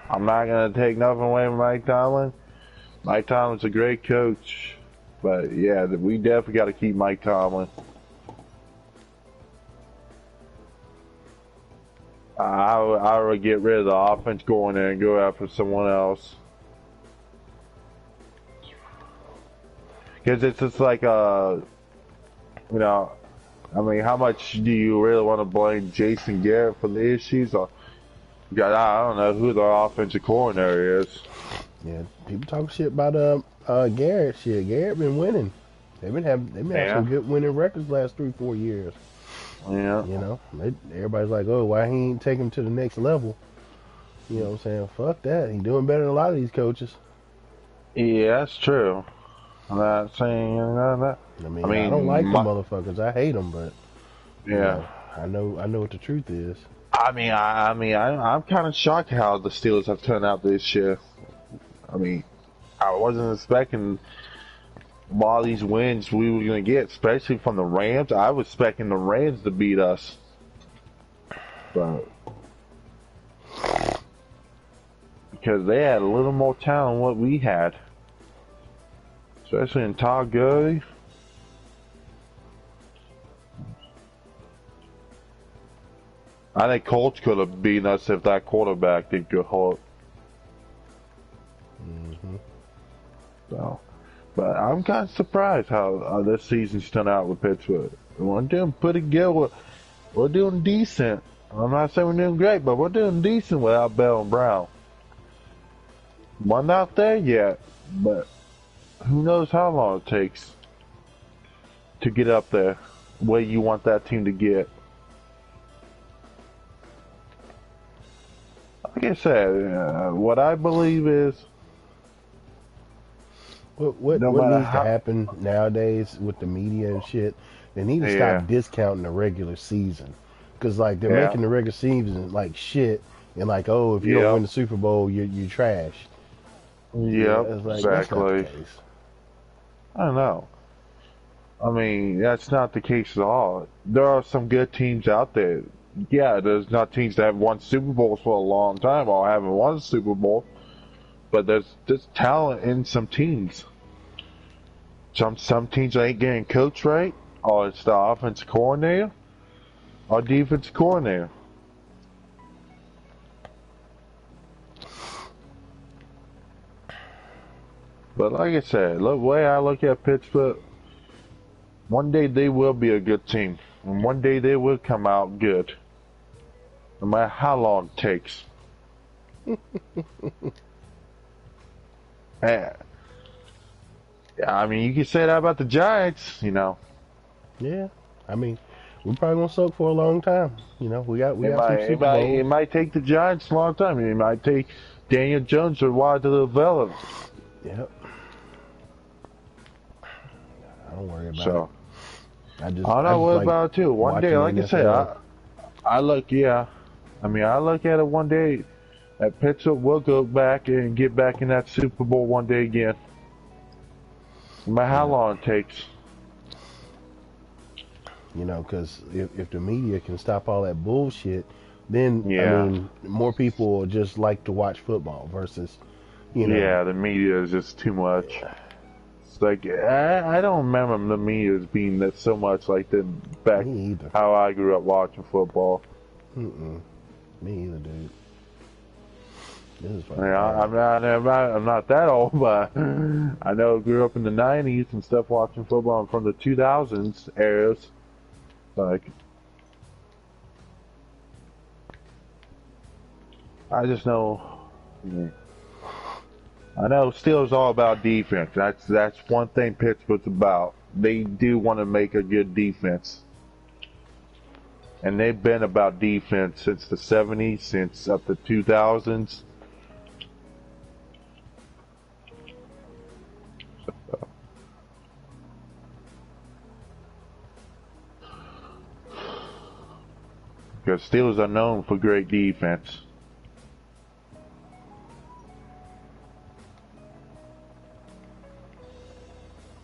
I'm not gonna take nothing away from Mike Tomlin. Mike Tomlin's a great coach, but yeah, we definitely got to keep Mike Tomlin. I would get rid of the offense going there and go after someone else. Because it's just like, you know, I mean, how much do you really want to blame Jason Garrett for the issues? Or, God, I don't know who the offensive coordinator is. Yeah, people talk shit about Garrett. Shit, Garrett been winning. They've been having some good winning records last 3-4 years. Yeah. You know, everybody's like, oh, why he ain't take him to the next level? You know what I'm saying? Fuck that. He doing better than a lot of these coaches. Yeah, that's true. I'm not saying that. I mean, I don't like the motherfuckers. I hate them, but yeah, you know, I know what the truth is. I'm kind of shocked how the Steelers have turned out this year. I mean, I wasn't expecting all these wins we were going to get, especially from the Rams. I was expecting the Rams to beat us. But because they had a little more talent than what we had. Especially in Todd Gurley. I think Colts could have beaten us if that quarterback didn't get hurt. So, but I'm kind of surprised how this season's turned out with Pittsburgh. We're doing pretty good. We're doing decent. I'm not saying we're doing great, but we're doing decent without Bell and Brown. We're not there yet, but who knows how long it takes to get up there where you want that team to get. Like I said, what I believe is what needs to happen nowadays with the media and shit, they need to stop discounting the regular season. Because, like, they're making the regular season like shit, and like, oh, if you don't win the Super Bowl, you're trash. Yep, like, exactly. That's not the case. I don't know. I mean, that's not the case at all. There are some good teams out there. Yeah, there's not teams that have won Super Bowls for a long time or haven't won a Super Bowl, but there's talent in some teams. Some teams ain't getting coached right, or it's the offensive coordinator or defensive coordinator. But like I said, the way I look at Pittsburgh, one day they will be a good team, and one day they will come out good, no matter how long it takes. Yeah, I mean, you can say that about the Giants, you know. Yeah, I mean, we're probably gonna soak for a long time. You know, we got some Super Bowls. It might take the Giants a long time. It might take Daniel Jones a while to develop. Yep. Don't worry about it. I don't worry about it too. One day, like I said, I look at it one day that Pittsburgh will go back and get back in that Super Bowl one day again. No matter how long it takes. You know, because if the media can stop all that bullshit, then, I mean, more people will just like to watch football versus, you know. Yeah, the media is just too much. Like, I don't remember the media as being that so much like that back how I grew up watching football. Me either, dude. This is fucking I'm not that old, but I know I grew up in the 90s and stuff watching football from the 2000s eras. Like, I just know, I know Steelers all about defense. That's one thing Pittsburgh's about. They do want to make a good defense. And they've been about defense since the 70s, since up to 2000s. Because Steelers are known for great defense.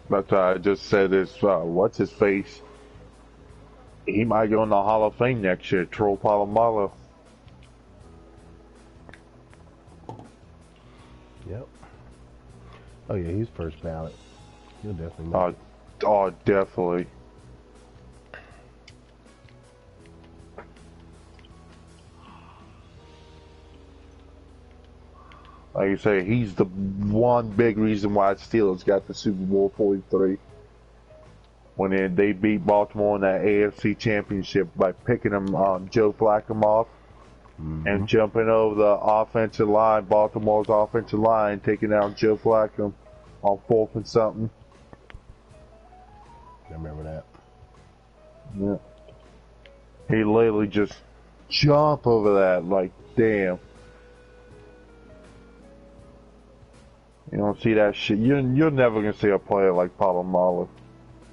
But I just said this, what's his face? He might go in the Hall of Fame next year, Troy Polamalu. Yep. Oh yeah, he's first ballot. He'll definitely make it. Oh, definitely. Like you say, he's the one big reason why Steelers got the Super Bowl 43. When they beat Baltimore in that AFC Championship by picking him Joe Flacco off and jumping over the offensive line, Baltimore's offensive line, taking out Joe Flacco on 4th and something. I remember that. Yeah. He literally just jumped over that, like, damn. You don't see that shit. You're never gonna see a player like Palomalo.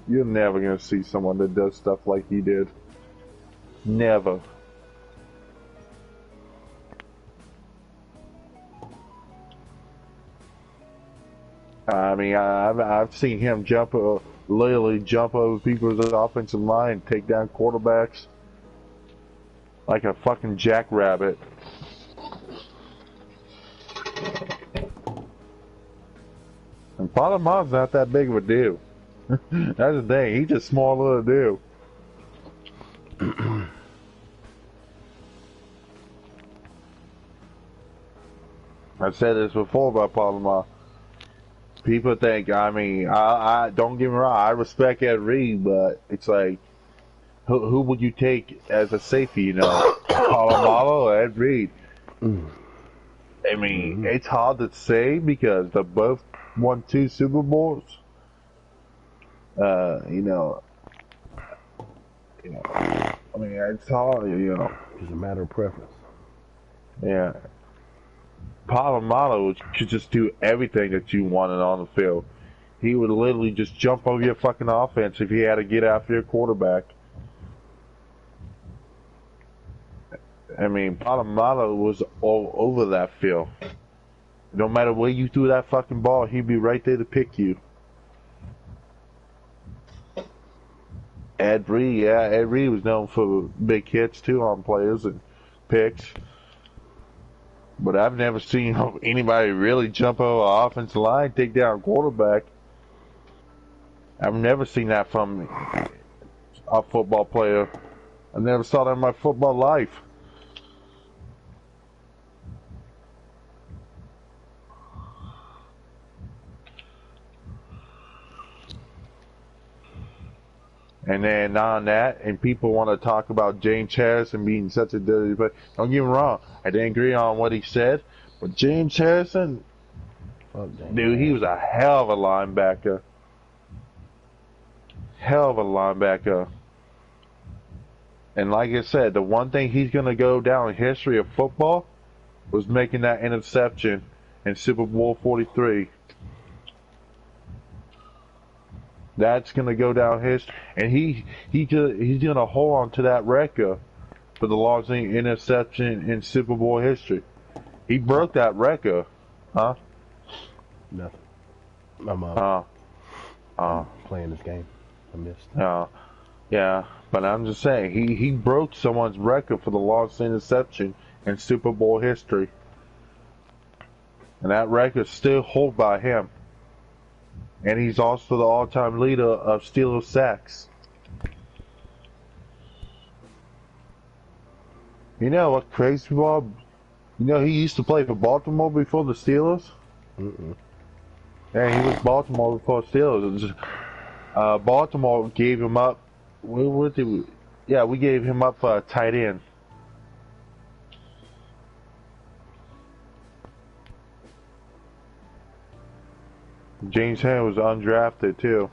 You're never gonna see someone that does stuff like he did. Never. I mean, I've seen him literally jump over people's offensive line, take down quarterbacks like a fucking jackrabbit. And Palomalo's not that big of a deal. That's the thing. He's just a small little dude. I've said this before about Palomar. People think, I mean, I don't get me wrong, I respect Ed Reed, but it's like, who would you take as a safety, you know? Palomar or Ed Reed? I mean, it's hard to say because they both won 2 Super Bowls. You know, I mean, it's hard, you know. It's a matter of preference. Yeah. Palomalo could just do everything that you wanted on the field. He would literally just jump over your fucking offense if he had to get after your quarterback. I mean, Palomalo was all over that field. No matter where you threw that fucking ball, he'd be right there to pick you. Ed Reed was known for big hits too on players and picks. But I've never seen anybody really jump over an offensive line, take down a quarterback. I've never seen that from a football player. I never saw that in my football life. And then on that, and people want to talk about James Harrison being such a dirty player. Don't get me wrong, I didn't agree on what he said, but James Harrison, dude, he was a hell of a linebacker. Hell of a linebacker. And like I said, the one thing he's going to go down in history of football was making that interception in Super Bowl 43. That's gonna go down history, and he's gonna hold on to that record for the longest interception in Super Bowl history. He broke that record, huh? Nothing. I'm playing this game. I missed. Yeah, but I'm just saying he broke someone's record for the longest interception in Super Bowl history, and that record's still held by him. And he's also the all-time leader of Steelers sacks. You know what crazy, Bob? You know he used to play for Baltimore before the Steelers? Yeah, he was Baltimore before Steelers. Baltimore gave him up. What did we? Yeah, we gave him up for a tight end. James Harrison was undrafted too.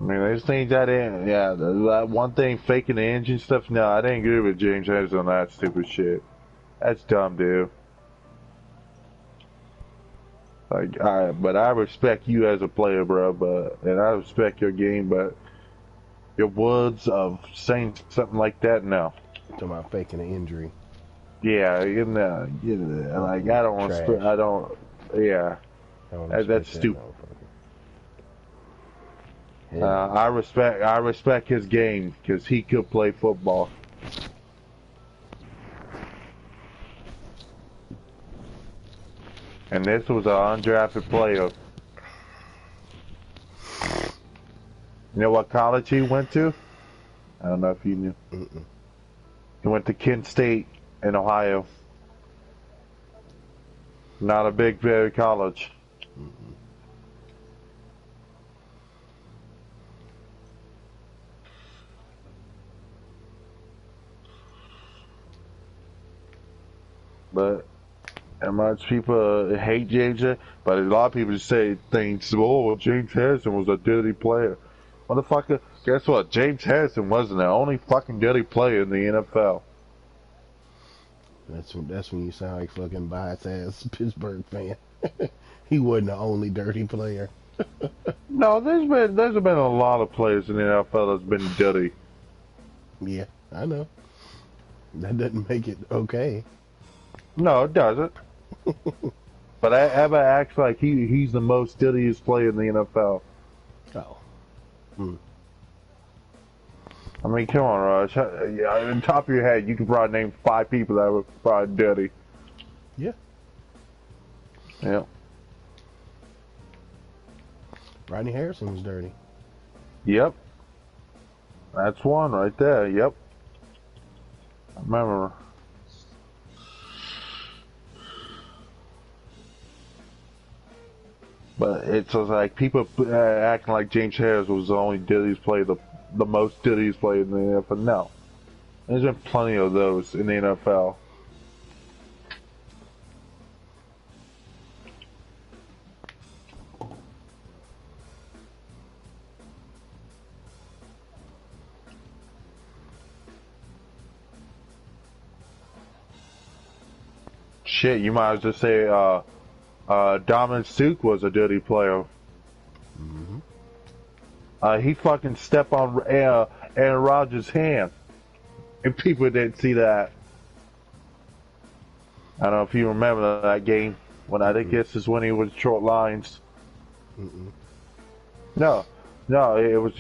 I mean, there's things I didn't. Yeah, that one thing, faking the engine stuff. No, I didn't agree with James Harrison on that stupid shit. That's dumb, dude. Like, but I respect you as a player, bro. And I respect your game, but your words of saying something like that, no. Talking about faking an injury. Yeah, like I don't. Yeah, that's stupid. I respect his game because he could play football. And this was an undrafted player. You know what college he went to? I don't know if you knew. He went to Kent State in Ohio. Not a big college. But and much people hate James, but a lot of people just say things. Oh, James Harrison was a dirty player. Motherfucker, guess what? James Harrison wasn't the only fucking dirty player in the NFL. That's when you sound like fucking biased ass Pittsburgh fan. He wasn't the only dirty player. No, there's been a lot of players in the NFL that's been dirty. Yeah, I know. That doesn't make it okay. No, it doesn't. But Abba acts like he's the most dirtiest player in the NFL. Oh. I mean, come on, Rush. On top of your head, you can probably name 5 people that were probably dirty. Yeah. Yeah. Rodney Harrison was dirty. Yep. That's one right there. Yep. I remember. But it's just like people acting like James Harris was the only dirtiest player, the most dirtiest player in the NFL. No. There's been plenty of those in the NFL. Shit, you might as well say Dominic Suk was a dirty player. He fucking stepped on Aaron Rodgers' hand. And people didn't see that. I don't know if you remember that game. When I think this is when he was short lines. No, it was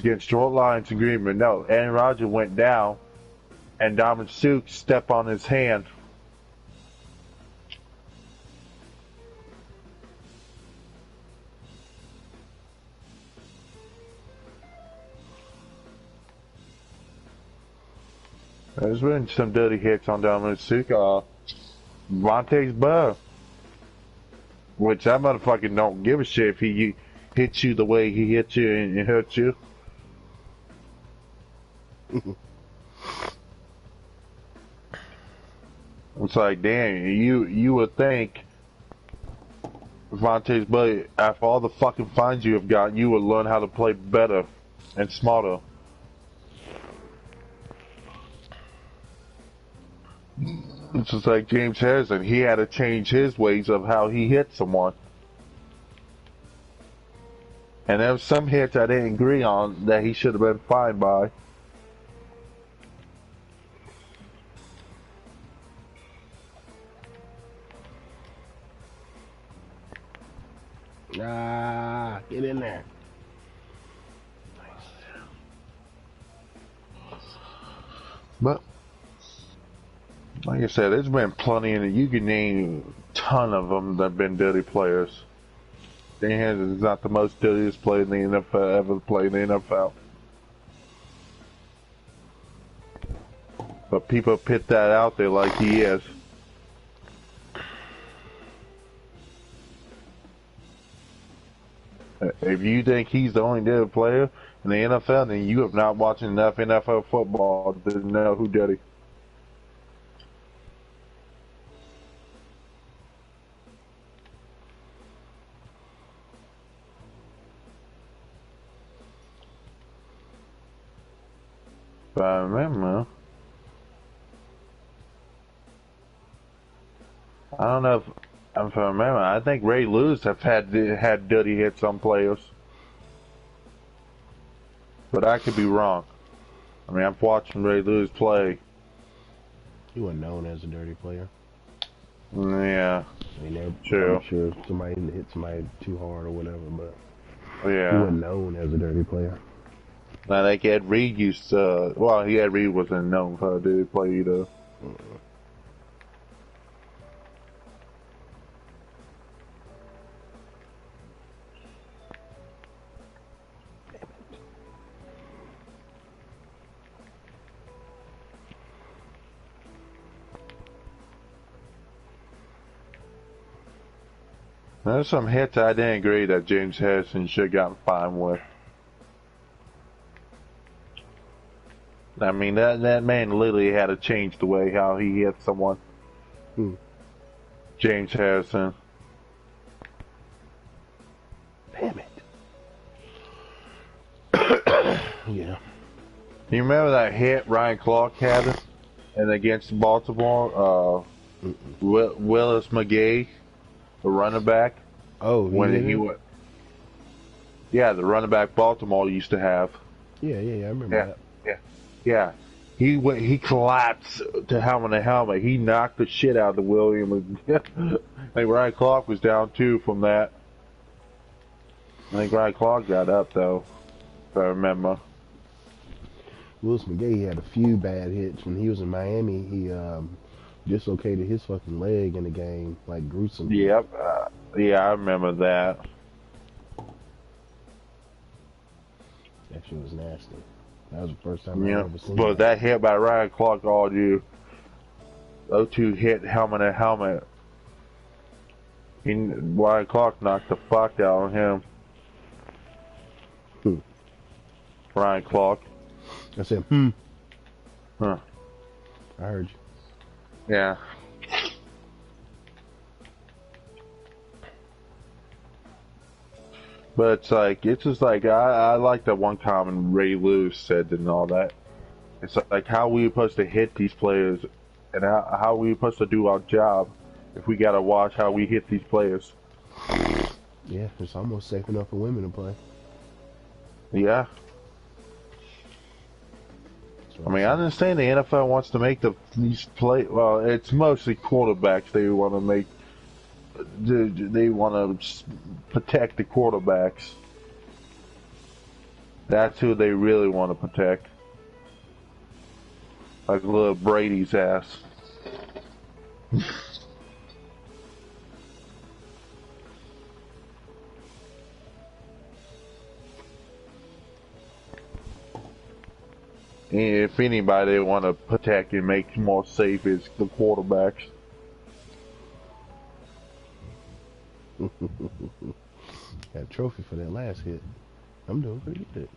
against short lines and Greenman. No, Aaron Rodgers went down, and Dominic Suk stepped on his hand. There's been some dirty hits on Dominic Suk. Vontae's Burr. Which that motherfucker don't give a shit if he hits you the way he hits you and hurts you. It's like, damn, you would think Vontae's Burr, after all the fucking fines you have got, you would learn how to play better and smarter. It's just like James Harrison. He had to change his ways of how he hit someone. And there was some hits I didn't agree on that he should have been fined by. Ah, get in there. But like I said, there's been plenty, and you can name a ton of them that have been dirty players. Dan Harrison is not the most dirtiest player in the NFL ever played in the NFL. But people put that out there like he is. If you think he's the only dirty player in the NFL, then you have not watched enough NFL football to know who dirty. But I remember, I don't know if I remember, I think Ray Lewis have had dirty hits on players. But I could be wrong. I mean, I'm watching Ray Lewis play. He wasn't known as a dirty player. Yeah. I mean, true. I'm sure somebody hit somebody too hard or whatever, but yeah, he wasn't known as a dirty player. I think Ed Reed used to, Ed Reed wasn't known for a dirty play either. There's some hits I didn't agree that James Harrison should have gotten fined with. I mean, that man literally had to change the way how he hit someone. James Harrison. Damn it. Yeah. You remember that hit Ryan Clark had and against Baltimore? Willis McGay, the running back. Oh, when he went. Yeah, the running back Baltimore used to have. Yeah, I remember that. Yeah. He collapsed to helmet to helmet. He knocked the shit out of the William. I think Ryan Clark was down too from that. I think Ryan Clark got up though, if I remember. Willis McGay had a few bad hits when he was in Miami. He dislocated his fucking leg in the game, like gruesome. Yep. Yeah, I remember that. That shit was nasty. That was the first time I ever seen but that hit by Ryan Clark, all you, those two hit helmet to helmet. Ryan Clark knocked the fuck out of him. Who? Ryan Clark. I said, Huh. I heard you. Yeah. But it's just like, I like that one comment Ray Lewis said and all that. It's like, how we supposed to hit these players and how we supposed to do our job if we gotta watch how we hit these players. Yeah, it's almost safe enough for women to play. Yeah. I mean, I understand the NFL wants to make these play. Well, it's mostly quarterbacks they want to make. They want to protect the quarterbacks. That's who they really want to protect. Like little Brady's ass. If anybody they want to protect and make more safe is the quarterbacks. Got a trophy for that last hit. I'm doing pretty good.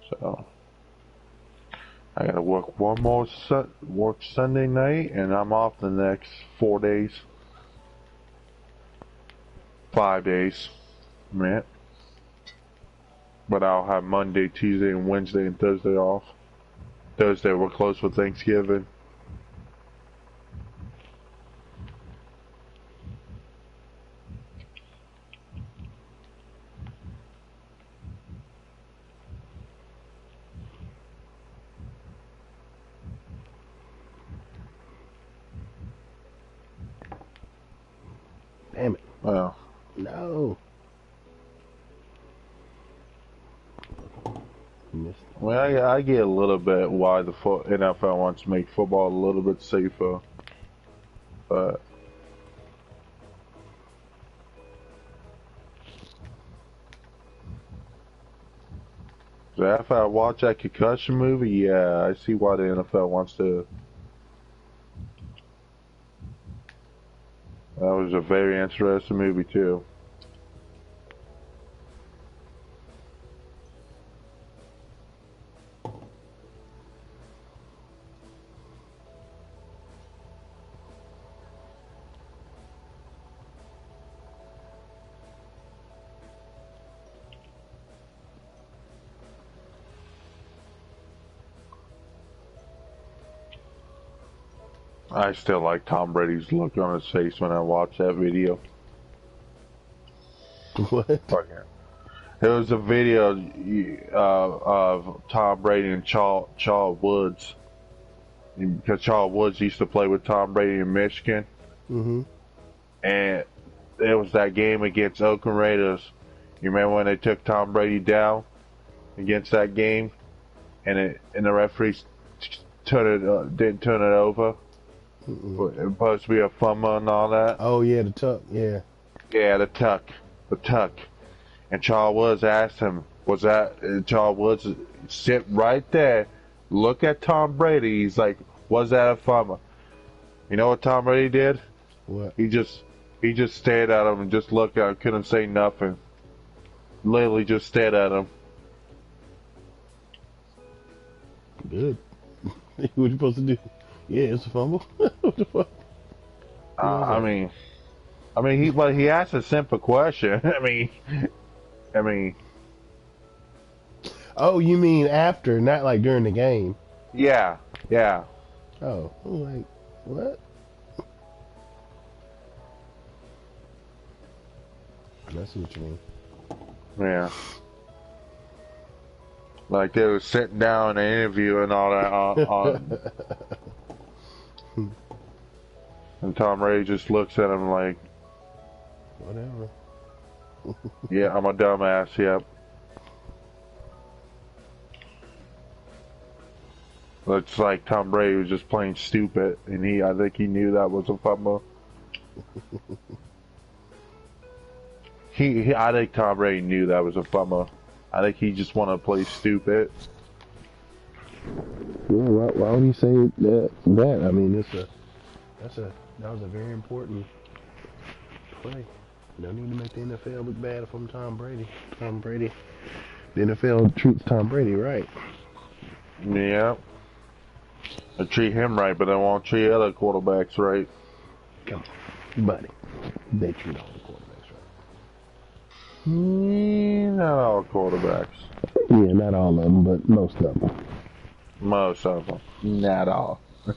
So I gotta work one more work Sunday night, and I'm off the next 4 days. 5 days, man. But I'll have Monday, Tuesday, and Wednesday and Thursday off. Thursday we're closed for Thanksgiving. Damn it. Well. No. Well, I get a little bit why the NFL wants to make football a little bit safer, but after I watch that concussion movie, yeah, I see why the NFL wants to. That was a very interesting movie too. I still like Tom Brady's look on his face when I watch that video. What? There was a video of Tom Brady and Charles Woods, because Charles Woods used to play with Tom Brady in Michigan. Mm-hmm. And it was that game against Oakland Raiders. You remember when they took Tom Brady down against that game, and the referees didn't turn it over. It was supposed to be a fumble and all that. Oh yeah, the tuck. Yeah. Yeah, the tuck. And Charles Woods asked him, was that Charles Woods sit right there, look at Tom Brady. He's like, was that a fumble? You know what Tom Brady did? What? He just stared at him and just looked at him, couldn't say nothing. Literally just stared at him. Good. What you supposed to do? Yeah, it's a fumble. What the fuck? I mean, he asked a simple question. I mean. Oh, you mean after, not like during the game? Yeah. Oh, I'm like, what? I see what you mean. Yeah. Like they were sitting down in an interview and all that. And Tom Brady just looks at him like, whatever. yeah, I'm a dumbass, yep. It's like Tom Brady was just playing stupid, and I think he knew that was a fumble. I think Tom Brady knew that was a fumble. I think he just wanted to play stupid. Yeah, why would he say that? I mean, that was a very important play. No need to make the NFL look bad if I'm Tom Brady. The NFL treats Tom Brady right. Yeah. They treat him right, but they won't treat other quarterbacks right. Come on, buddy. They treat all the quarterbacks right. Not all quarterbacks. Yeah, not all of them, but most of them. Most of them. Not all. They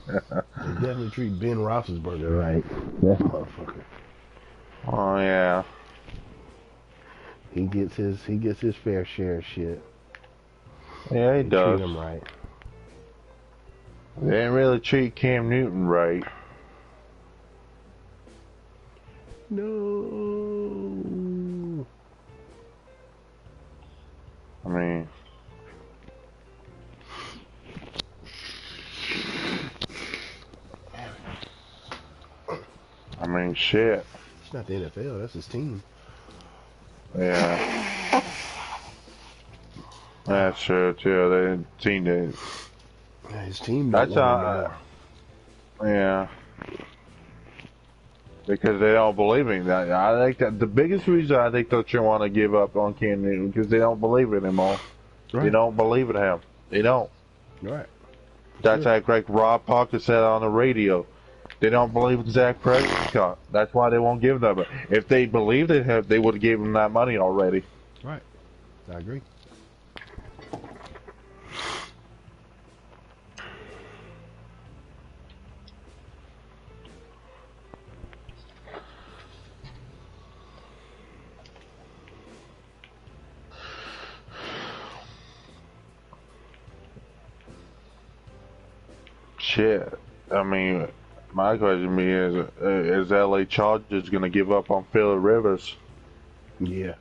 definitely treat Ben Roethlisberger right. That motherfucker. Oh yeah. He gets his fair share of shit. Yeah, he does. Treat him right. They didn't really treat Cam Newton right. No. I mean, shit. It's not the NFL. That's his team. Yeah. That's true too. They team did. Yeah, his team. That's yeah. Because they don't believe in that. I think that the biggest reason I think that you want to give up on Cam Newton because they don't believe in him all. Right. They don't believe in him. They don't. Right. That's like Rob Parker said on the radio. They don't believe in Zach Prescott. That's why they won't give them. If they believed in him, they would have given him that money already. Right. I agree. Shit. I mean, my question is LA Chargers going to give up on Phillip Rivers? Yeah.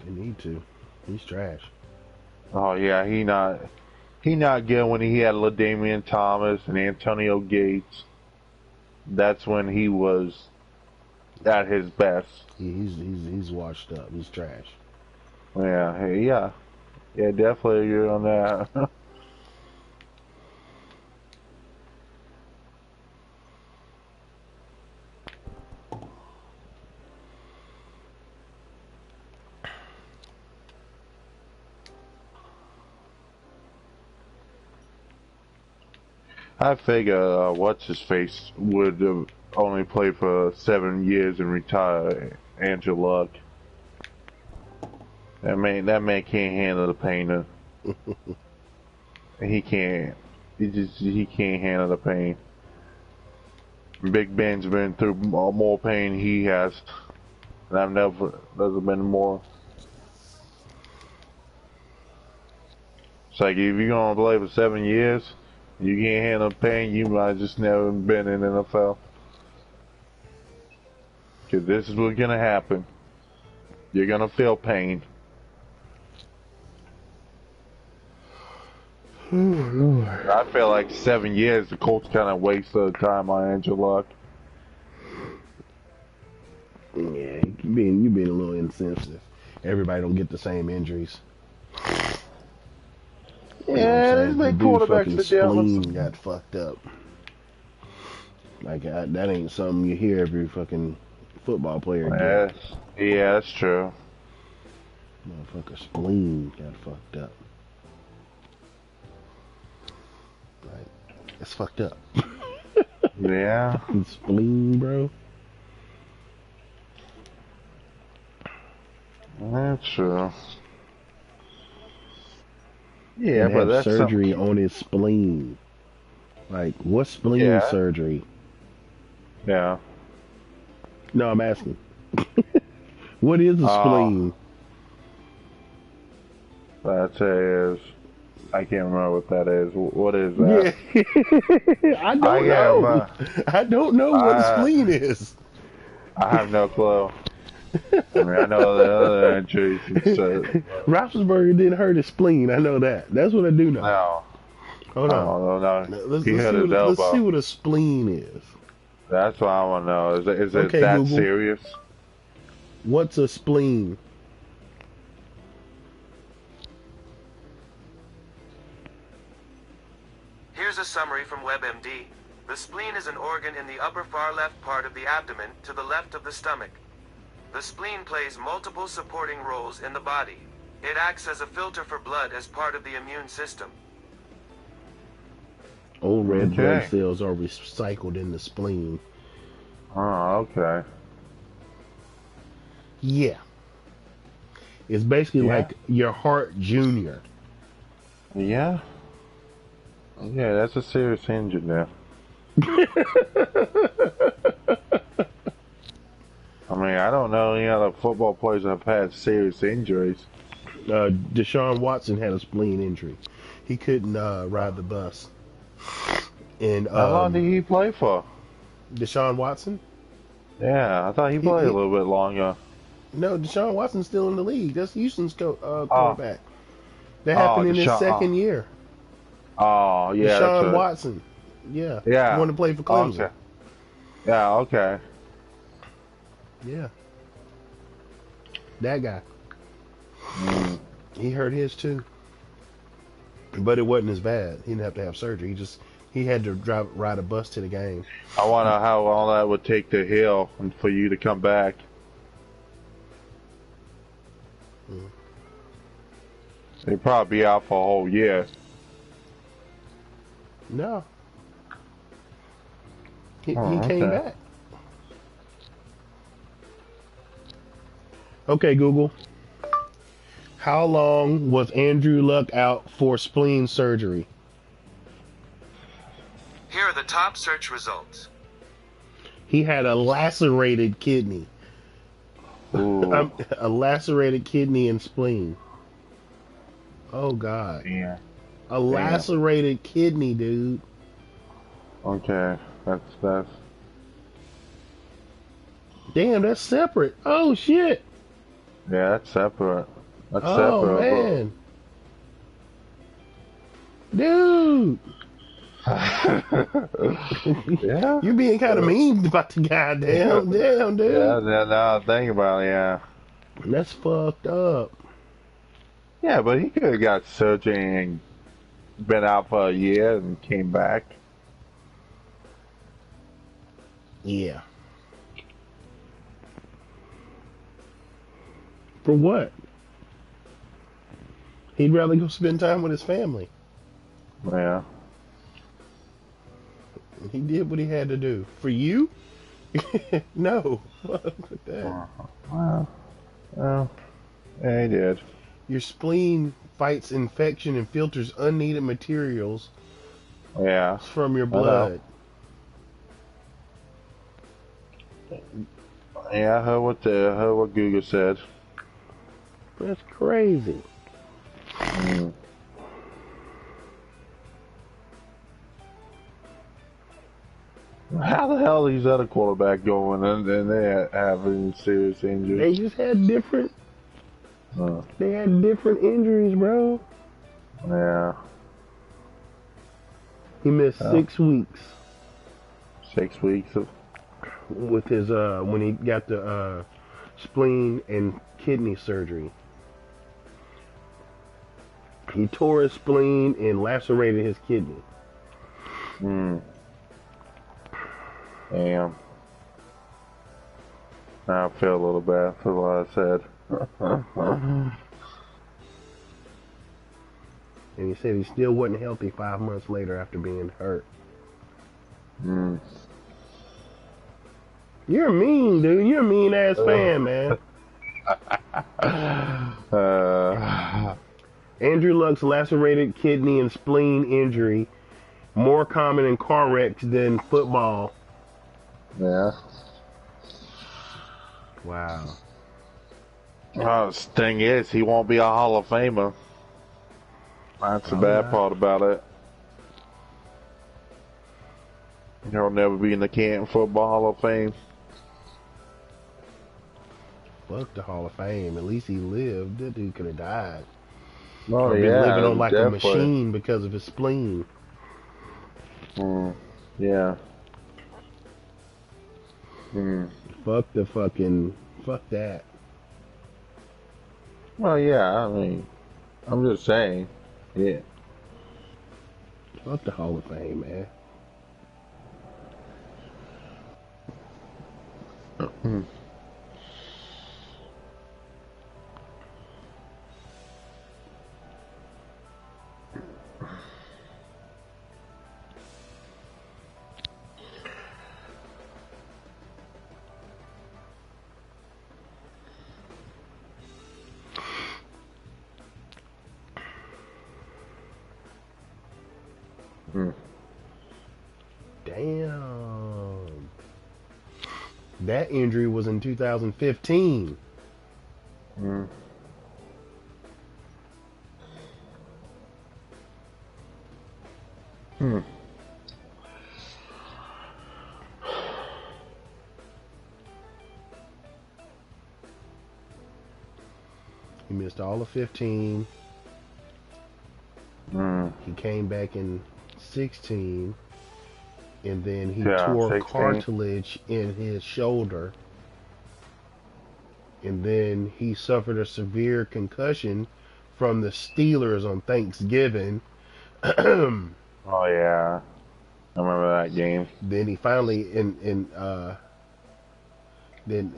They need to. He's trash. Oh yeah, he not good when he had LaDainian Thomas and Antonio Gates. That's when he was at his best. He's washed up. He's trash. Yeah, definitely agree on that. I figure what's his face would only play for 7 years and retire. Andrew Luck. That man can't handle the pain. He can't. He can't handle the pain. Big Ben's been through more pain he has, and I've never been more. It's like if you're gonna play for 7 years. You can't handle pain, you might just never been in the NFL. Because this is what's going to happen. You're going to feel pain. Oh, Lord. I feel like 7 years, the Colts kind of wasted time on Andrew Luck. Yeah, you being a little insensitive. everybody don't get the same injuries. You know what I'm Yeah, they saying? The make dude quarterbacks fucking to deal with spleen some. got fucked up. Like that ain't something you hear every fucking football player get. Yeah, that's true. Motherfucker spleen got fucked up. Like, it's fucked up. Yeah. Fucking spleen, bro. That's true. Yeah, And but have that's surgery something. on his spleen. Like, what spleen Yeah. surgery? Yeah. No, I'm asking. What is a Oh, spleen? that is. I can't remember what that is. What is that? Yeah. I I don't can't know. remember. I don't know what a I spleen is. I have no clue. I mean, I know the other injuries and shit. Roethlisberger didn't hurt his spleen. I know that. That's what I do know. No. Hold on. Oh, no. Let's He hit his let's see elbow. what a spleen is. That's what I want to know. Is it Okay, that Google. serious? What's a spleen? Here's a summary from WebMD. The spleen is an organ in the upper far left part of the abdomen, to the left of the stomach. The spleen plays multiple supporting roles in the body. It acts as a filter for blood as part of the immune system. Old red blood Okay. cells are recycled in the spleen. Oh, okay. Yeah. It's basically Yeah. like your heart junior. Yeah. Yeah, that's a serious injury now. I mean, I don't know any other football players that have had serious injuries. Deshaun Watson had a spleen injury. He couldn't ride the bus. And How long did he play for? Deshaun Watson? Yeah, I thought he played a little bit longer. No, Deshaun Watson's still in the league. That's Houston's quarterback. That happened in his second year. Oh, yeah. Deshaun Watson. Yeah. Yeah. He wanted to play for Clemson. Okay. Yeah, okay. Yeah. That guy. He hurt his too. But it wasn't as bad. He didn't have to have surgery. He had to ride a bus to the game. I wonder how long that would take to heal and for you to come back. He'd probably be out for a whole year. No. He okay. came back. Okay, Google. How long was Andrew Luck out for spleen surgery? Here are the top search results. He had a lacerated kidney. Ooh. A lacerated kidney and spleen. Oh, God. Yeah. A lacerated kidney, dude. Okay. That's... Damn, that's separate. Oh, shit. Yeah, that's separate. That's Oh, separate. Man. Dude. Yeah. You're being kind of mean about the guy. Damn, dude. Yeah, now I think about it, yeah. That's fucked up. Yeah, but he could have got surgery and been out for a year and came back. Yeah. For what? He'd rather go spend time with his family. Yeah. He did what he had to do. For you? No. Fuck that. Well, yeah, he did. Your spleen fights infection and filters unneeded materials Yeah. from your blood. Yeah, I heard what Google said. That's crazy. How the hell is these other quarterback going and they having serious They injuries? just had different. They had different injuries, bro. Yeah. He missed 6 weeks 6 weeks of. with his when he got the spleen, and kidney surgery. He tore his spleen and lacerated his kidney. Damn. I feel a little bad for what I said. And he said he still wasn't healthy 5 months later after being hurt. You're mean, dude. You're a mean ass fan, man. Andrew Luck's lacerated kidney and spleen injury, more common in car wrecks than football. Yeah. Wow. The thing is, he won't be a Hall of Famer. That's the bad part about it. He'll never be in the Canton Football Hall of Fame. Fuck the Hall of Fame. At least he lived. That dude could have died. Oh, or been yeah, living on like definitely. a machine because of his spleen. Yeah. Fuck that. Well, yeah, I mean, I'm just saying. Yeah. Fuck the Hall of Fame, man. Damn. That injury was in 2015. He missed all of 15. He came back in 16. And then he tore 16. cartilage in his shoulder. And then he suffered a severe concussion from the Steelers on Thanksgiving. Oh, yeah. I remember that game. Then he finally then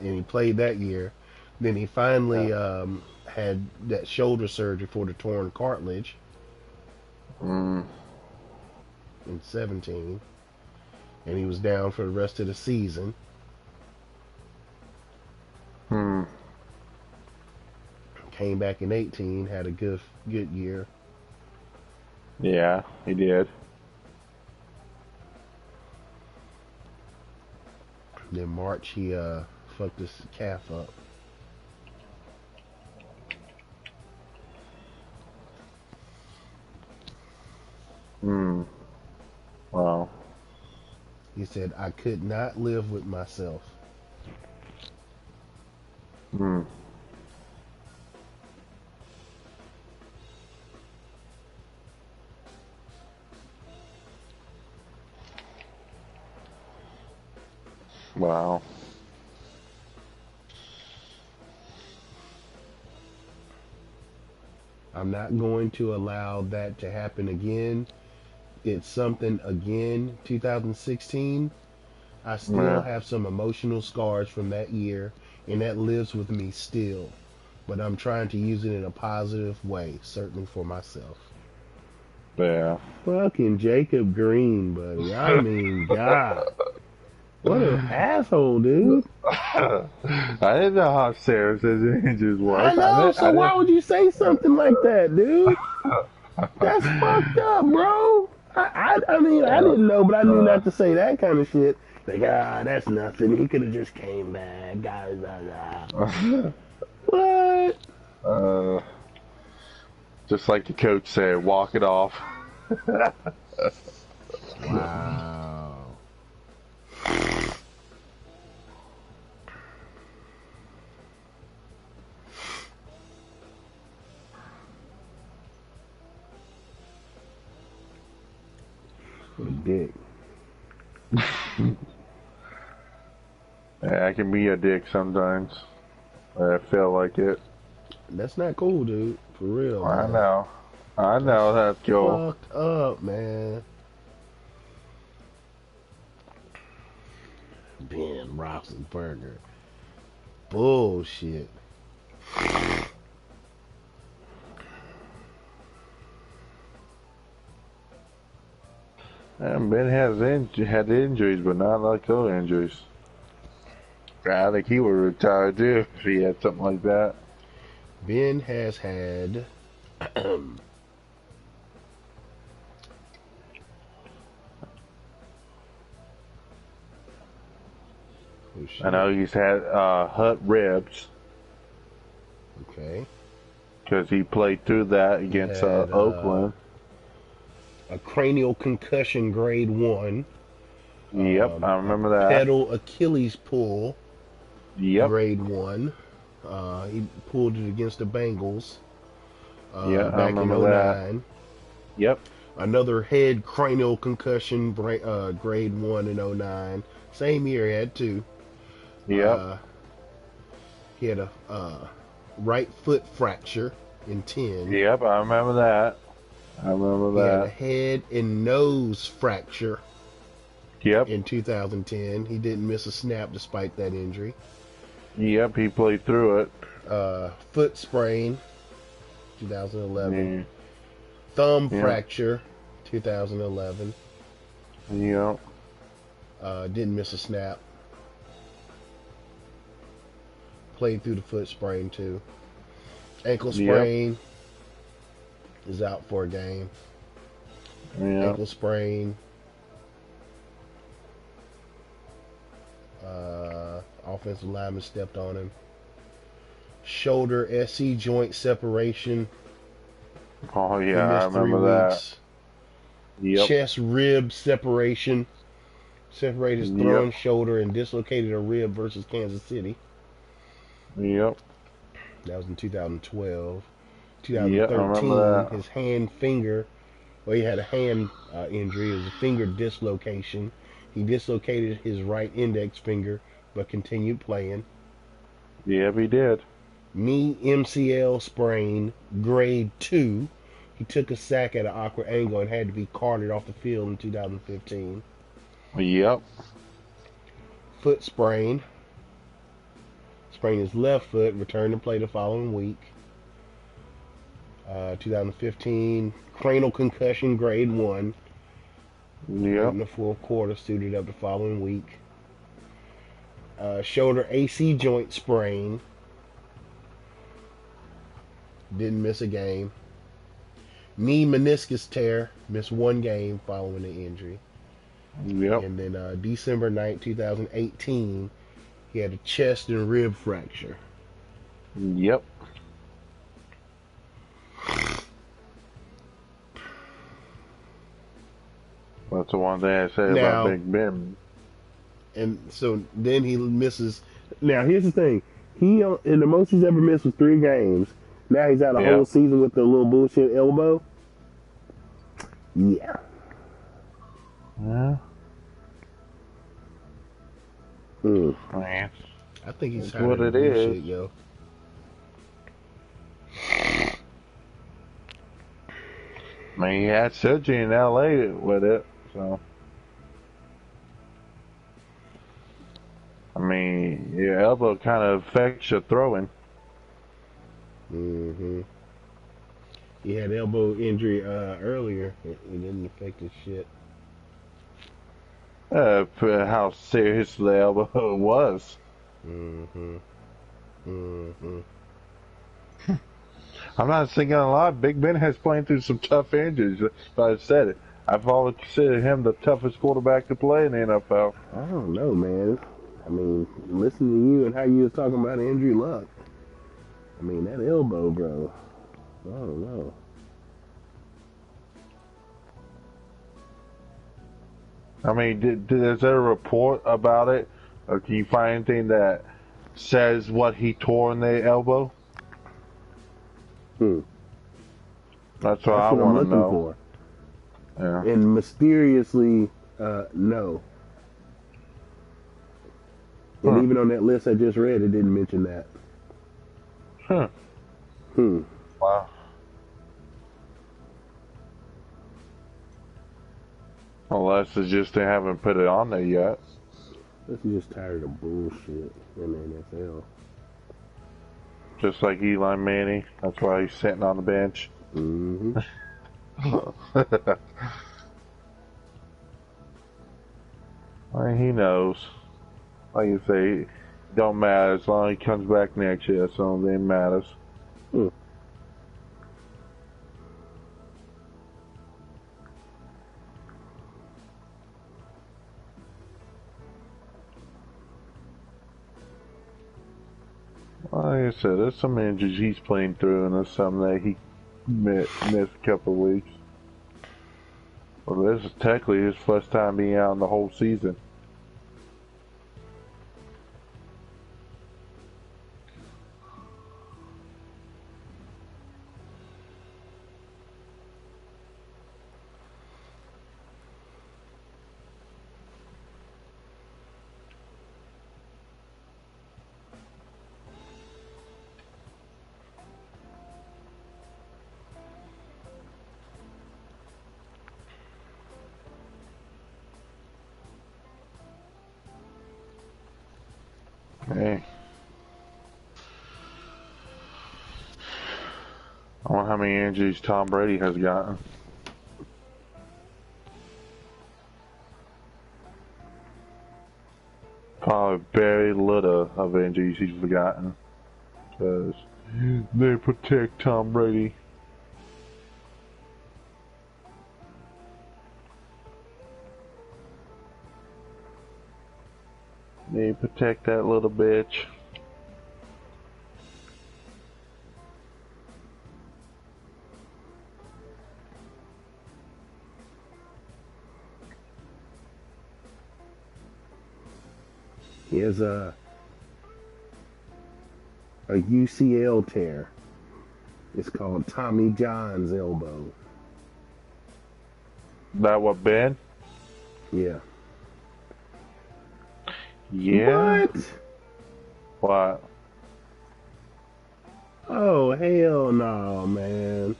he played that year. Then he finally had that shoulder surgery for the torn cartilage in 17. And he was down for the rest of the season. Came back in 18, had a good year. Yeah, he did. Then March, he fucked his calf up. Wow. He said, I could not live with myself. Wow. I'm not going to allow that to happen again. It's something again, 2016. I still have some emotional scars from that year, and that lives with me still. But I'm trying to use it in a positive way, certainly for myself. Yeah. Fucking Jacob Green, buddy. I mean, God. What an asshole, dude. I didn't know how serious his injuries were. I know, so why would you say something like that, dude? That's fucked up, bro. I mean, I didn't know, but I knew not to say that kind of shit. Like, that's nothing. He could have just came back. What? Just like the coach said, walk it off. Wow. What a dick. Yeah, I can be a dick sometimes. I feel like it. That's not cool, dude. For real, I man. know. I know that's cool. Fucked up, man. Ben Roethlisberger. Bullshit. And Ben had injuries, but not like those injuries. I think he would retire too if he had something like that. Ben has had I know he's had hurt ribs. Okay. Because he played through that against Oakland. A cranial concussion grade 1. Yep, I remember that. Pedal Achilles pull. Yep. Grade 1. He pulled it against the Bengals. Yeah, back in 09. That. Yep. Another head cranial concussion, grade 1 in 09. Same year, he had 2. Yep. He had a right foot fracture in 10. Yep, I remember that. He had a head and nose fracture. Yep. In 2010. He didn't miss a snap despite that injury. Yep, he played through it. Foot sprain, 2011. Thumb fracture, 2011. Yep. Didn't miss a snap. Played through the foot sprain too. Ankle sprain is out for a game. Ankle sprain. Offensive lineman stepped on him. Shoulder SC joint separation. Oh yeah, I remember that. Yep. Chest rib separation. Separated his throwing shoulder and dislocated a rib versus Kansas City. Yep. That was in 2012. 2013, his hand finger. Well, he had a hand injury. It was a finger dislocation. He dislocated his right index finger, but continued playing. Yep, he did. Knee MCL sprain, grade 2. He took a sack at an awkward angle and had to be carted off the field in 2015. Yep. Foot sprain. Sprained his left foot, returned to play the following week. 2015, cranial concussion, grade 1. Yep. In the fourth quarter, suited up the following week. Shoulder AC joint sprain. Didn't miss a game. Knee meniscus tear. Missed 1 game following the injury. Yep. And then December 9th, 2018, he had a chest and rib fracture. Yep. That's the one thing I say about Big Ben. And so then he misses. Now here's the thing: he in the most he's ever missed was 3 games. Now he's out a whole season with the little bullshit elbow. Yeah. Yeah. Man. I think he's what it is. Shit, yo. I mean, he had surgery in LA with it, so. I mean, your elbow kind of affects your throwing. Mm-hmm. He had elbow injury earlier. It didn't affect his shit. For how serious the elbow was. Mm-hmm. Mm-hmm. I'm not thinking a lot. Big Ben has played through some tough injuries, but I said it. I've always considered him the toughest quarterback to play in the NFL. I don't know, man. I mean, listening to you and how you was talking about Andrew Luck. I mean, that elbow, bro. I don't know. I mean, is there a report about it? Or can you find anything that says what he tore in the elbow? That's what I want to know. For. Yeah. And mysteriously, no. And even on that list I just read, it didn't mention that. Huh. Wow. Unless it's just they haven't put it on there yet. Unless he's just tired of bullshit in the NFL. Just like Eli Manning. That's why he's sitting on the bench. Mm-hmm. Well, he knows. Like you say, it don't matter as long as he comes back next year. That's the only thing that matters. Like I said, there's some injuries he's playing through, and there's some that he missed a couple of weeks. Well, this is technically his first time being out in the whole season. Hey. I wonder how many injuries Tom Brady has gotten. Probably very little of injuries he's gotten. Because they protect Tom Brady. They protect that little bitch. He has a UCL tear. It's called Tommy John's elbow. That what, Ben? Yeah. Yeah? What? Oh, hell no, man.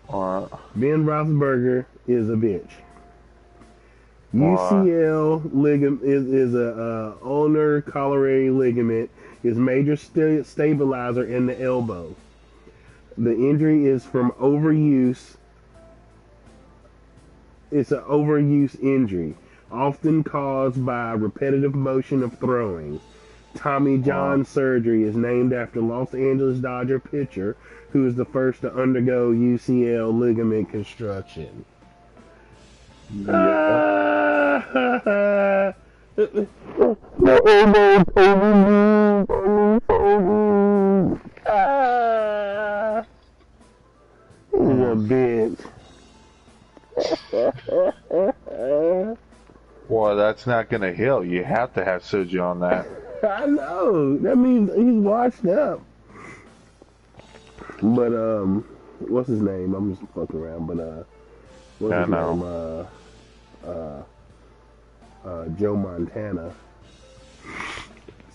What? Ben Roethlisberger is a bitch. UCL ligament is a ulnar collared ligament. Is major stabilizer in the elbow. The injury is from overuse. It's an overuse injury, often caused by repetitive motion of throwing. Tommy John surgery is named after Los Angeles Dodger pitcher who was the first to undergo UCL ligament construction. Yeah. My elbow's overused. He's a bitch. Boy, that's not gonna heal. You have to have surgery on that. I know. That means he's washed up. But what's his name? I'm just fucking around. But what's his name? Joe Montana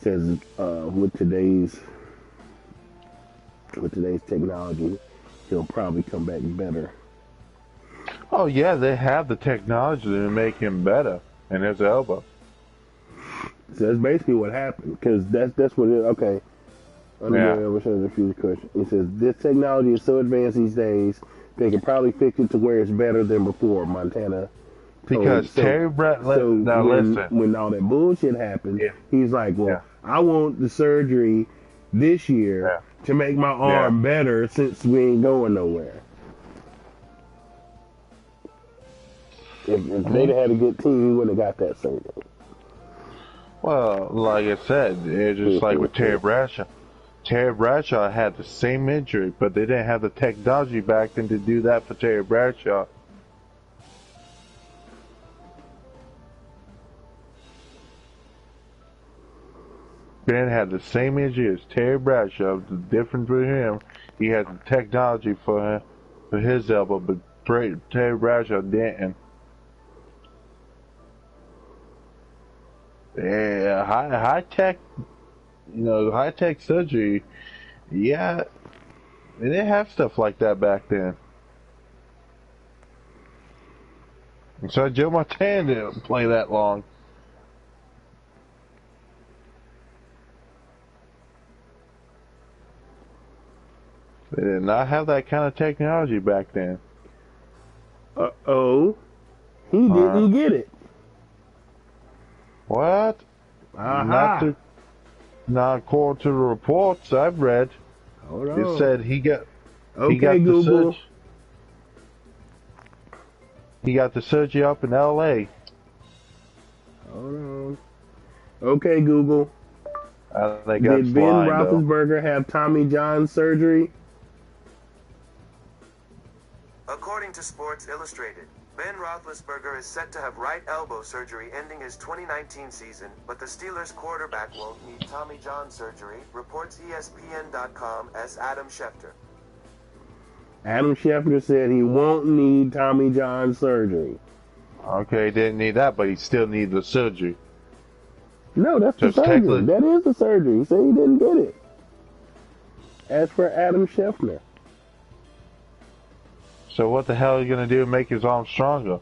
says with today's technology, he'll probably come back better. Oh yeah, they have the technology to make him better in his elbow. So that's basically what happened, because that's what it. Okay. A few questions. It says this technology is so advanced these days they can probably fix it to where it's better than before. Montana. Because Terry Brett. Now listen. When all that bullshit happened, he's like, "Well, I want the surgery this year to make my arm better since we ain't going nowhere." If they'd had a good team, he wouldn't have got that surgery. Well, like I said, it's just like with Terry Bradshaw. Terry Bradshaw had the same injury, but they didn't have the technology back then to do that for Terry Bradshaw. Ben had the same injury as Terry Bradshaw. The difference with him, he had the technology for his elbow, but Terry Bradshaw didn't. Yeah, high tech surgery Yeah, they didn't have stuff like that back then. And so Joe Montana didn't play that long. They did not have that kind of technology back then. Uh-oh. He didn't get it. What? Aha. Not according to the reports I've read. Hold on. It said he got Google. He got the surgery up in L.A. Hold on. Okay, Google. Did Ben Roethlisberger have Tommy John surgery? According to Sports Illustrated, Ben Roethlisberger is set to have right elbow surgery ending his 2019 season, but the Steelers quarterback won't need Tommy John surgery, reports ESPN.com's Adam Schefter. Adam Schefter said he won't need Tommy John surgery. Okay, he didn't need that, but he still needs the surgery. No, that's the surgery. That is the surgery. He said he didn't get it. As for Adam Schefter. So what the hell are you going to do to make his arm stronger?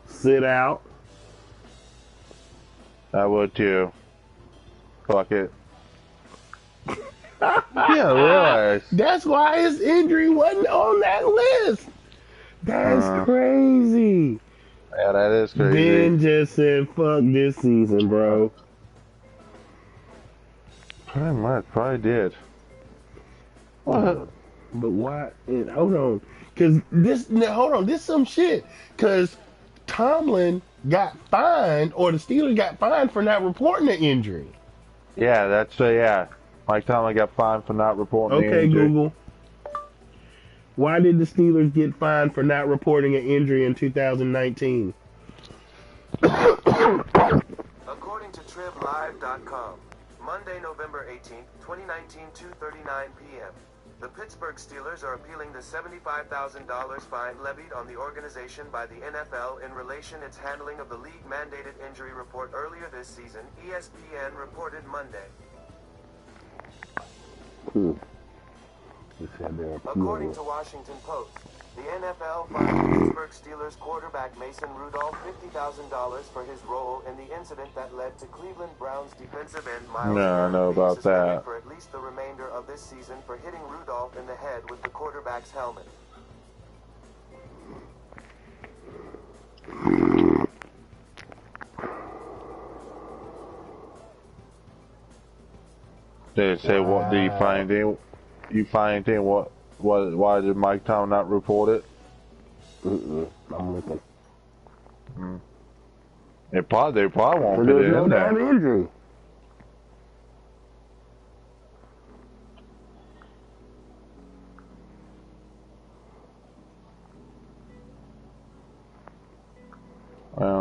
Sit out. I would too. Fuck it. Yeah, realize. That's why his injury wasn't on that list. That's crazy. Yeah, that is crazy. Ben just said, fuck this season, bro. Pretty much, probably did. What? But why? Hold on. This is some shit. Because Tomlin got fined, or the Steelers got fined for not reporting the injury. Yeah, yeah. Mike Tomlin got fined for not reporting the injury. Okay, Google. Why did the Steelers get fined for not reporting an injury in 2019? According to TribLive.com, Monday, November 18th, 2019, 2:39 p.m. The Pittsburgh Steelers are appealing the $75,000 fine levied on the organization by the NFL in relation its handling of the league-mandated injury report earlier this season, ESPN reported Monday. According to Washington Post, the NFL fined Pittsburgh Steelers quarterback Mason Rudolph $50,000 for his role in the incident that led to Cleveland Browns defensive end Miles Garrett being suspended for at least the remainder of this season for hitting Rudolph in the head with the quarterback's helmet. They say, what do you find in? You find in what? Why did Mike Tomlin not report it? I'm looking. They probably won't put it in there. There's no damn injury.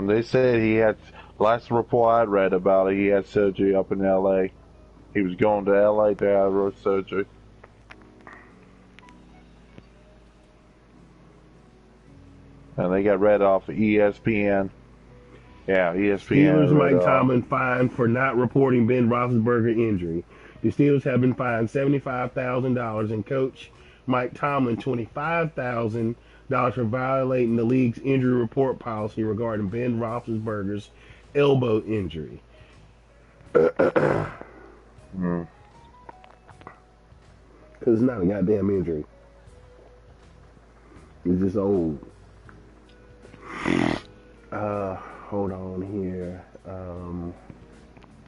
They said he had, last report I read about it, he had surgery up in L.A. He was going to L.A. to have surgery. And they got read off of ESPN. Yeah, ESPN. Steelers Mike Tomlin fined for not reporting Ben Roethlisberger injury. The Steelers have been fined $75,000 and coach Mike Tomlin $25,000 for violating the league's injury report policy regarding Ben Roethlisberger's elbow injury. Because it's not a goddamn injury. It's just old. Hold on here.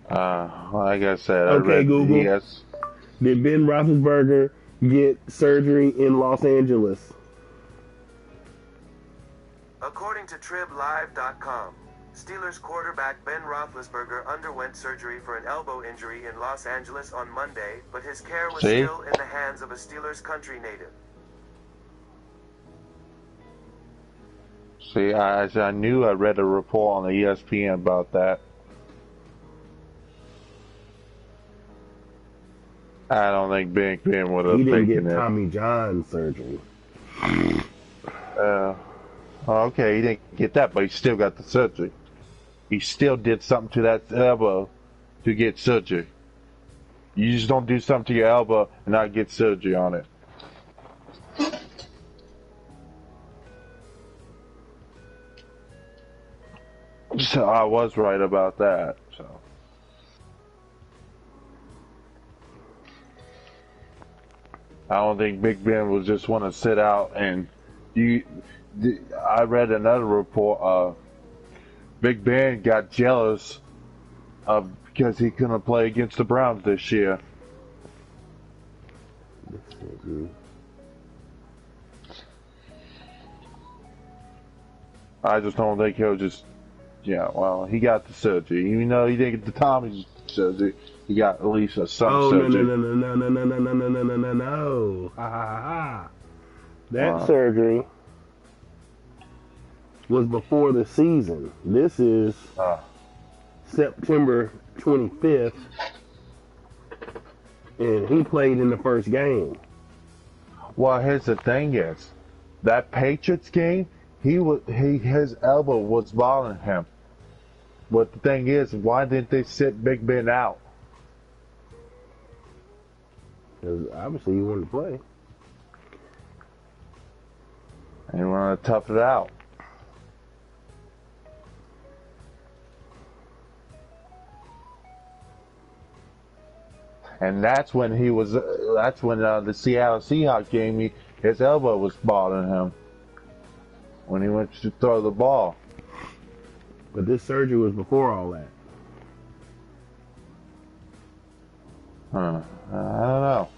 Like I said, okay, I read Google. Yes. Did Ben Roethlisberger get surgery in Los Angeles? According to TribLive.com, Steelers quarterback Ben Roethlisberger underwent surgery for an elbow injury in Los Angeles on Monday, but his care was still in the hands of a Steelers country native. See, I knew I read a report on the ESPN about that. I don't think Ben would have taken it. He didn't get Tommy John surgery. Okay, he didn't get that, but he still got the surgery. He still did something to that elbow to get surgery. You just don't do something to your elbow and not get surgery on it. So I was right about that. So I don't think Big Ben will just want to sit out and I read another report. Big Ben got jealous because he couldn't play against the Browns this year. I just don't think he'll just. Yeah, well, he got the surgery. Even though he didn't get the Tommy surgery, he got at least some surgery. No. Ha ha ha. That surgery was before the season. This is September 25th, and he played in the first game. Well, here's the thing: is that Patriots game, his elbow was bothering him. But the thing is, why didn't they sit Big Ben out? Because obviously he wanted to play. And he wanted to tough it out. And that's when the Seattle Seahawks game, his elbow was bothering him when he went to throw the ball. But this surgery was before all that. I don't know.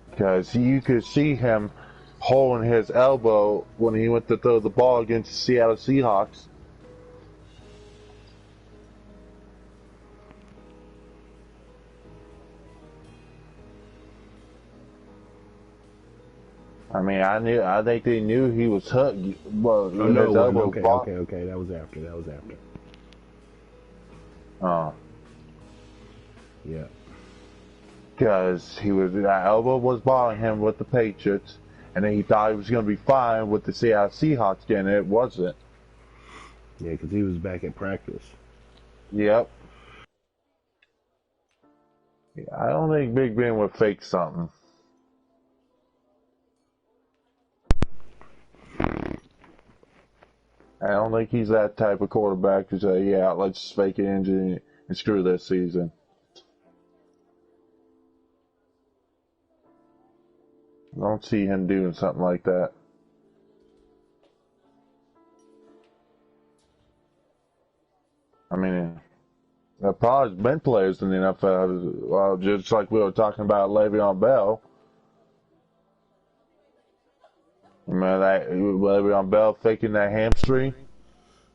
Because you could see him holding his elbow when he went to throw the ball against the Seattle Seahawks. I mean, I think they knew he was hurt. Well, his elbow. Okay. That was after. Yeah. Because that elbow was bothering him with the Patriots, and then he thought he was going to be fine with the Seattle Seahawks game, and it wasn't. Yeah, because he was back at practice. Yep. Yeah, I don't think Big Ben would fake something. I don't think he's that type of quarterback to say, yeah, let's just fake an injury and screw this season. I don't see him doing something like that. I mean, there probably been players in the NFL, well, just like we were talking about Le'Veon Bell. Remember that Le'Veon Bell faking that hamstring?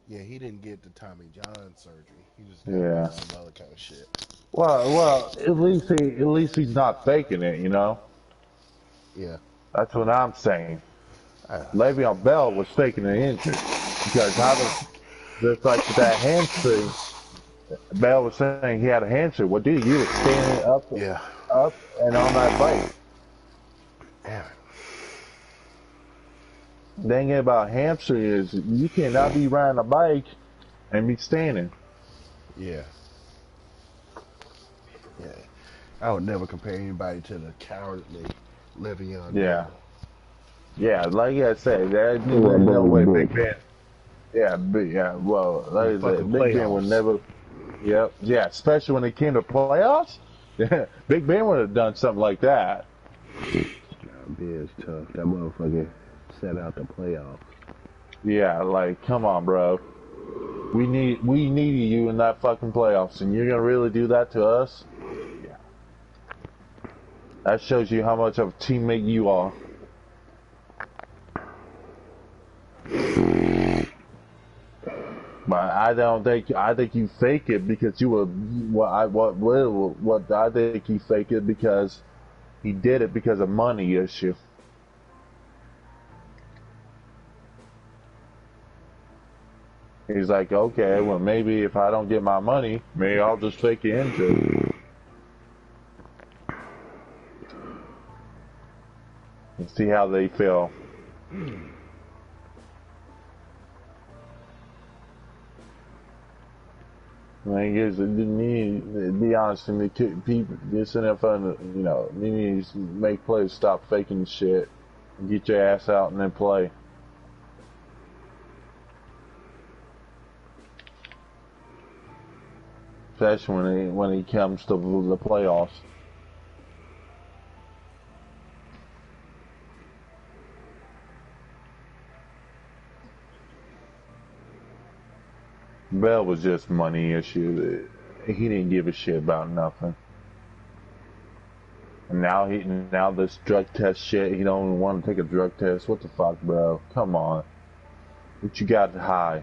Yeah, he didn't get the Tommy John surgery. He just got some other kind of shit. Well, at least he's not faking it, you know. Yeah, that's what I'm saying. Le'Veon Bell was faking an injury because just like that hamstring. Bell was saying he had a hamstring. Well, dude, you were standing up and on that bike. Yeah. The thing about hamstring is you cannot be riding a bike and be standing. Yeah. Yeah. I would never compare anybody to the cowardly Le'Veon. Yeah. Yeah, like I said, there's no way Big Ben. Well, like I said, Big Ben would never. Yep. Yeah, especially when it came to playoffs. Big Ben would have done something like that. Ben's tough. That motherfucker set out the playoffs. Yeah, like, come on, bro. We needed you in that fucking playoffs, and you're gonna really do that to us? Yeah. That shows you how much of a teammate you are. But I think you fake it because you were what I think he faked it because he did it because of money issue. He's like, okay, well maybe if I don't get my money, maybe I'll just fake it into. And see how they feel. I guess it didn't need, to be honest, and people, this NFL, you know, they need to make players stop faking shit and get your ass out and then play. Especially when it comes to the playoffs. Bell was just money issue. He didn't give a shit about nothing. And now this drug test shit, he don't even want to take a drug test. What the fuck, bro? Come on. What you got to hide?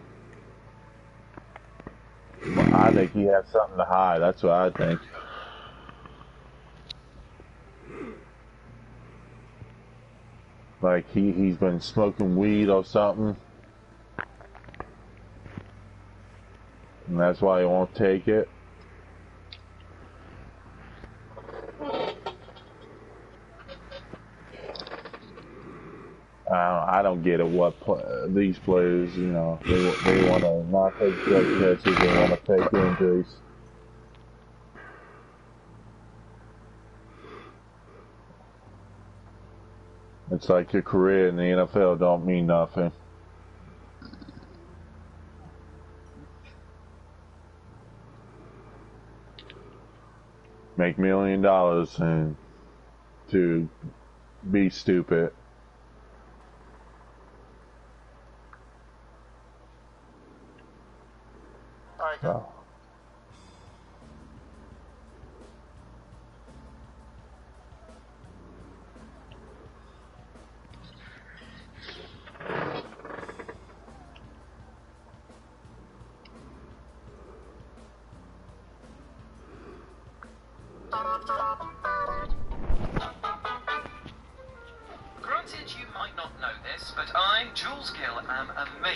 Well, I think he has something to hide. That's what I think. Like he's been smoking weed or something. And that's why he won't take it. I don't get it. What these players, you know, they want to not take drug tests. They want to fake injuries. It's like your career in the NFL don't mean nothing. Make $1 million and to be stupid. Alright, go. Oh. Granted, you might not know this, but I, Jules Gill, am amazed